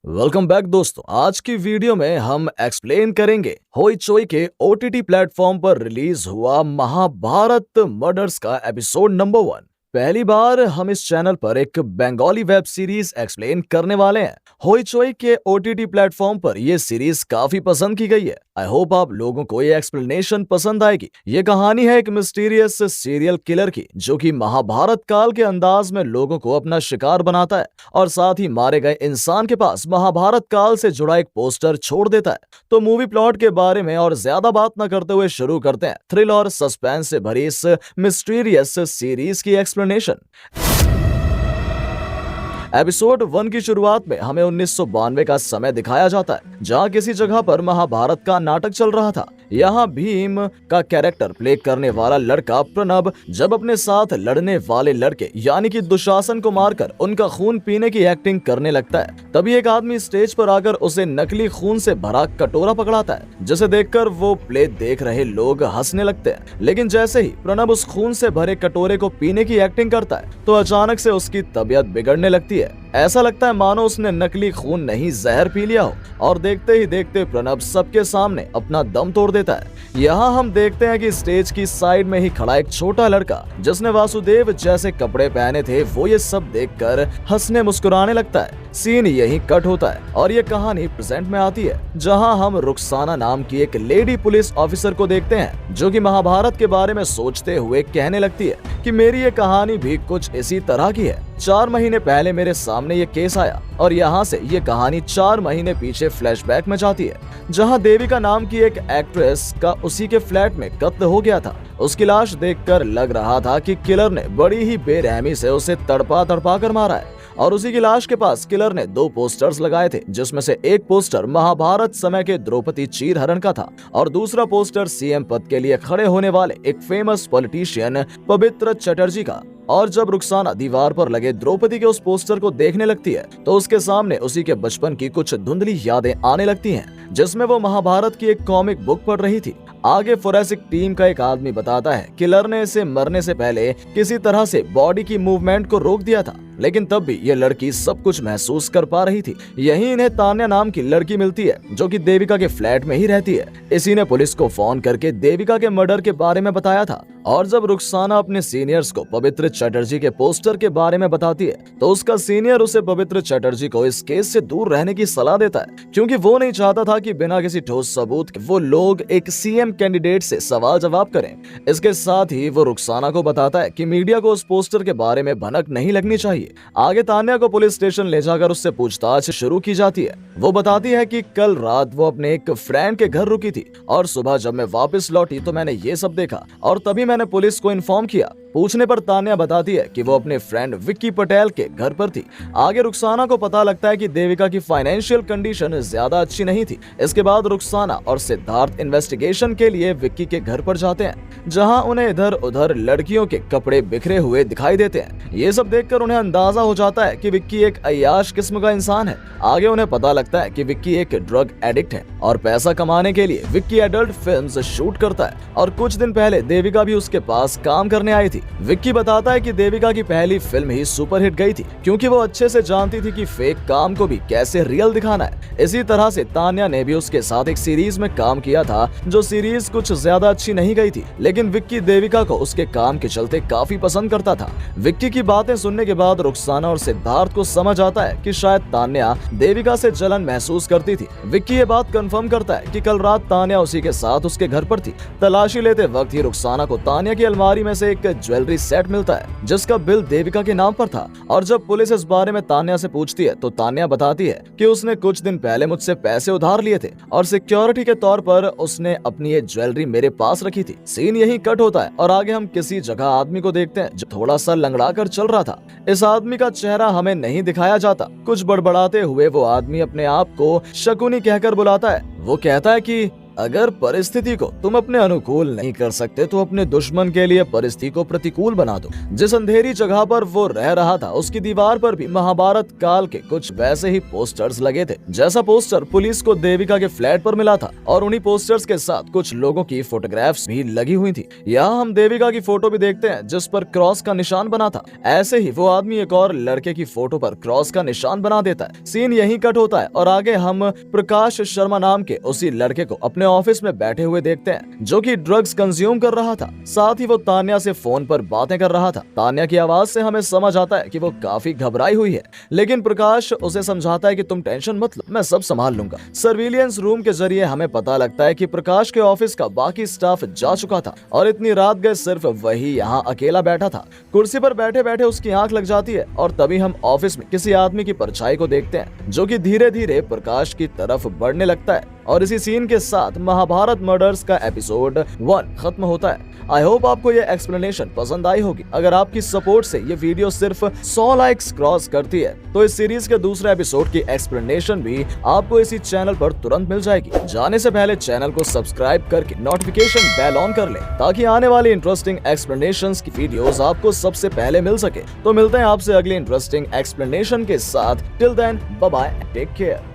Welcome back दोस्तों। आज की वीडियो में हम एक्सप्लेन करेंगे होइचोई के ओटीटी प्लेटफॉर्म पर रिलीज हुआ महाभारत मर्डर्स का एपिसोड नंबर 1। पहली बार हम इस चैनल पर एक बंगाली वेब सीरीज एक्सप्लेन करने वाले हैं। होइचोई के ओटीटी प्लेटफॉर्म पर यह सीरीज काफी पसंद की गई है। आई होप आप लोगों को ये एक्सप्लेनेशन पसंद आएगी। ये कहानी है एक मिस्टीरियस सीरियल किलर की, जो कि महाभारत काल के अंदाज में लोगों को अपना शिकार बनाता है और साथ ही मारे गए इंसान के पास महाभारत काल से जुड़ा एक पोस्टर छोड़ देता है। तो मूवी प्लॉट के बारे में और ज्यादा बात न करते हुए शुरू करते हैं थ्रिल और सस्पेंस से भरी इस मिस्टीरियस सीरीज की एक्सप्लेनेशन। एपिसोड 1 की शुरुआत में हमें 1992 का समय दिखाया जाता है, जहां किसी जगह पर महाभारत का नाटक चल रहा था। यहाँ भीम का कैरेक्टर प्ले करने वाला लड़का प्रणब जब अपने साथ लड़ने वाले लड़के यानी कि दुशासन को मारकर उनका खून पीने की एक्टिंग करने लगता है। तभी एक आदमी स्टेज पर आकर उसे नकली खून से भरा कटोरा पकड़ाता है, जिसे देखकर वो प्ले देख रहे लोग हंसने लगते हैं। लेकिन जैसे ही प्रणब उस खून से भरे कटोरे को पीने की एक्टिंग करता है तो अचानक से उसकी तबीयत बिगड़ने लगती है। ऐसा लगता है मानो उसने नकली खून नहीं जहर पी लिया हो, और देखते ही देखते प्रणब सबके सामने अपना दम तोड़ देता है। यहाँ हम देखते हैं कि स्टेज की साइड में ही खड़ा एक छोटा लड़का जिसने वासुदेव जैसे कपड़े पहने थे, वो ये सब देखकर हंसने मुस्कुराने लगता है। सीन यही कट होता है और ये कहानी प्रेजेंट में आती है, जहां हम रुखसाना नाम की एक लेडी पुलिस ऑफिसर को देखते हैं, जो कि महाभारत के बारे में सोचते हुए कहने लगती है कि मेरी ये कहानी भी कुछ इसी तरह की है। 4 महीने पहले मेरे सामने ये केस आया और यहाँ से ये कहानी 4 महीने पीछे फ्लैशबैक में जाती है, जहाँ देविका नाम की एक एक्ट्रेस का उसी के फ्लैट में कत्ल हो गया था। उसकी लाश देखकर लग रहा था कि किलर ने बड़ी ही बेरहमी से उसे तड़पा तड़पा कर मारा है, और उसी की लाश के पास किलर ने 2 पोस्टर्स लगाए थे, जिसमें से एक पोस्टर महाभारत समय के द्रौपदी चीरहरण का था और दूसरा पोस्टर सीएम पद के लिए खड़े होने वाले एक फेमस पॉलिटिशियन पवित्र चटर्जी का। और जब रुखसाना दीवार पर लगे द्रौपदी के उस पोस्टर को देखने लगती है तो उसके सामने उसी के बचपन की कुछ धुंधली यादें आने लगती हैं, जिसमें वो महाभारत की एक कॉमिक बुक पढ़ रही थी। आगे फोरेंसिक टीम का एक आदमी बताता है किलर ने इसे मरने से पहले किसी तरह से बॉडी की मूवमेंट को रोक दिया था, लेकिन तब भी ये लड़की सब कुछ महसूस कर पा रही थी। यही इन्हें तान्या नाम की लड़की मिलती है, जो कि देविका के फ्लैट में ही रहती है। इसी ने पुलिस को फोन करके देविका के मर्डर के बारे में बताया था, और जब रुखसाना अपने सीनियर्स को पवित्र चटर्जी के पोस्टर के बारे में बताती है तो उसका सीनियर उसे पवित्र चटर्जी को इस केस से दूर रहने की सलाह देता है, क्योंकि वो नहीं चाहता था कि बिना किसी ठोस सबूत के वो लोग एक सीएम कैंडिडेट से सवाल जवाब करें। इसके साथ ही वो रुखसाना को बताता है कि मीडिया को उस पोस्टर के बारे में भनक नहीं लगनी चाहिए। आगे तान्या को पुलिस स्टेशन ले जाकर उससे पूछताछ शुरू की जाती है। वो बताती है कि कल रात वो अपने एक फ्रेंड के घर रुकी थी और सुबह जब मैं वापस लौटी तो मैंने ये सब देखा और तभी मैंने पुलिस को इन्फॉर्म किया। पूछने पर तान्या बताती है कि वो अपने फ्रेंड विक्की पटेल के घर पर थी। आगे रुखसाना को पता लगता है कि देविका की फाइनेंशियल कंडीशन ज्यादा अच्छी नहीं थी। इसके बाद रुखसाना और सिद्धार्थ इन्वेस्टिगेशन के लिए विक्की के घर पर जाते हैं, जहां उन्हें इधर उधर लड़कियों के कपड़े बिखरे हुए दिखाई देते हैं। ये सब देखकर उन्हें अंदाजा हो जाता है कि विक्की एक अय्याश किस्म का इंसान है। आगे उन्हें पता लगता है कि विक्की एक ड्रग एडिक्ट है और पैसा कमाने के लिए विक्की एडल्ट फिल्म्स शूट करता है, और कुछ दिन पहले देविका भी उसके पास काम करने आई थी। विक्की बताता है कि देविका की पहली फिल्म ही सुपरहिट गई थी, क्योंकि वो अच्छे से जानती थी कि फेक काम को भी कैसे रियल दिखाना है। इसी तरह से तान्या ने भी उसके साथ एक सीरीज में काम किया था, जो सीरीज कुछ ज्यादा अच्छी नहीं गई थी, लेकिन विक्की देविका को उसके काम के चलते काफी पसंद करता था। विक्की की बातें सुनने के बाद रुखसाना और सिद्धार्थ को समझ आता है कि शायद तान्या देविका से जलन महसूस करती थी। विक्की ये बात कंफर्म करता है कि कल रात तान्या उसी के साथ उसके घर पर थी। तलाशी लेते वक्त ही रुखसाना को तान्या की अलमारी में से एक ज्वेलरी सेट मिलता है, जिसका बिल देविका के नाम पर था। और जब पुलिस इस बारे में तान्या से पूछती है तो तान्या बताती है कि उसने कुछ दिन पहले मुझसे पैसे उधार लिए थे और सिक्योरिटी के तौर पर उसने अपनी ये ज्वेलरी मेरे पास रखी थी। सीन यही कट होता है और आगे हम किसी जगह आदमी को देखते हैं जो थोड़ा सा लंगड़ा कर चल रहा था। इस आदमी का चेहरा हमें नहीं दिखाया जाता। कुछ बड़बड़ाते हुए वो आदमी अपने आप को शकुनी कहकर बुलाता है। वो कहता है कि अगर परिस्थिति को तुम अपने अनुकूल नहीं कर सकते तो अपने दुश्मन के लिए परिस्थिति को प्रतिकूल बना दो। जिस अंधेरी जगह पर वो रह रहा था उसकी दीवार पर भी महाभारत काल के कुछ वैसे ही पोस्टर्स लगे थे, जैसा पोस्टर पुलिस को देविका के फ्लैट पर मिला था, और उन्हीं पोस्टर्स के साथ कुछ लोगों की फोटोग्राफ्स भी लगी हुई थी। यहाँ हम देविका की फोटो भी देखते हैं जिस पर क्रॉस का निशान बना था। ऐसे ही वो आदमी एक और लड़के की फोटो पर क्रॉस का निशान बना देता है। सीन यहीं कट होता है और आगे हम प्रकाश शर्मा नाम के उसी लड़के को अपने ऑफिस में बैठे हुए देखते हैं जो कि ड्रग्स कंज्यूम कर रहा था। साथ ही वो तान्या से फोन पर बातें कर रहा था। तान्या की आवाज से हमें समझ आता है कि वो काफी घबराई हुई है, लेकिन प्रकाश उसे समझाता है कि तुम टेंशन मत लो, मैं सब संभाल लूंगा। सर्विलियंस रूम के जरिए हमें पता लगता है कि प्रकाश के ऑफिस का बाकी स्टाफ जा चुका था और इतनी रात गए सिर्फ वही यहाँ अकेला बैठा था। कुर्सी पर बैठे बैठे उसकी आंख लग जाती है और तभी हम ऑफिस में किसी आदमी की परछाई को देखते हैं जो कि धीरे धीरे प्रकाश की तरफ बढ़ने लगता है। और इसी सीन के साथ महाभारत मर्डर्स का एपिसोड 1 खत्म होता है। आई होप आपको ये एक्सप्लेनेशन पसंद आई होगी। अगर आपकी सपोर्ट से ये वीडियो सिर्फ 100 लाइक्स क्रॉस करती है तो इस सीरीज के दूसरे एपिसोड की एक्सप्लेनेशन भी आपको इसी चैनल पर तुरंत मिल जाएगी। जाने से पहले चैनल को सब्सक्राइब करके नोटिफिकेशन बेल ऑन कर लें ताकि आने वाली इंटरेस्टिंग एक्सप्लेनेशंस की वीडियोस आपको सबसे पहले मिल सके। तो मिलते हैं आपसे अगली इंटरेस्टिंग एक्सप्लेनेशन के साथ। Till then bye bye, take care.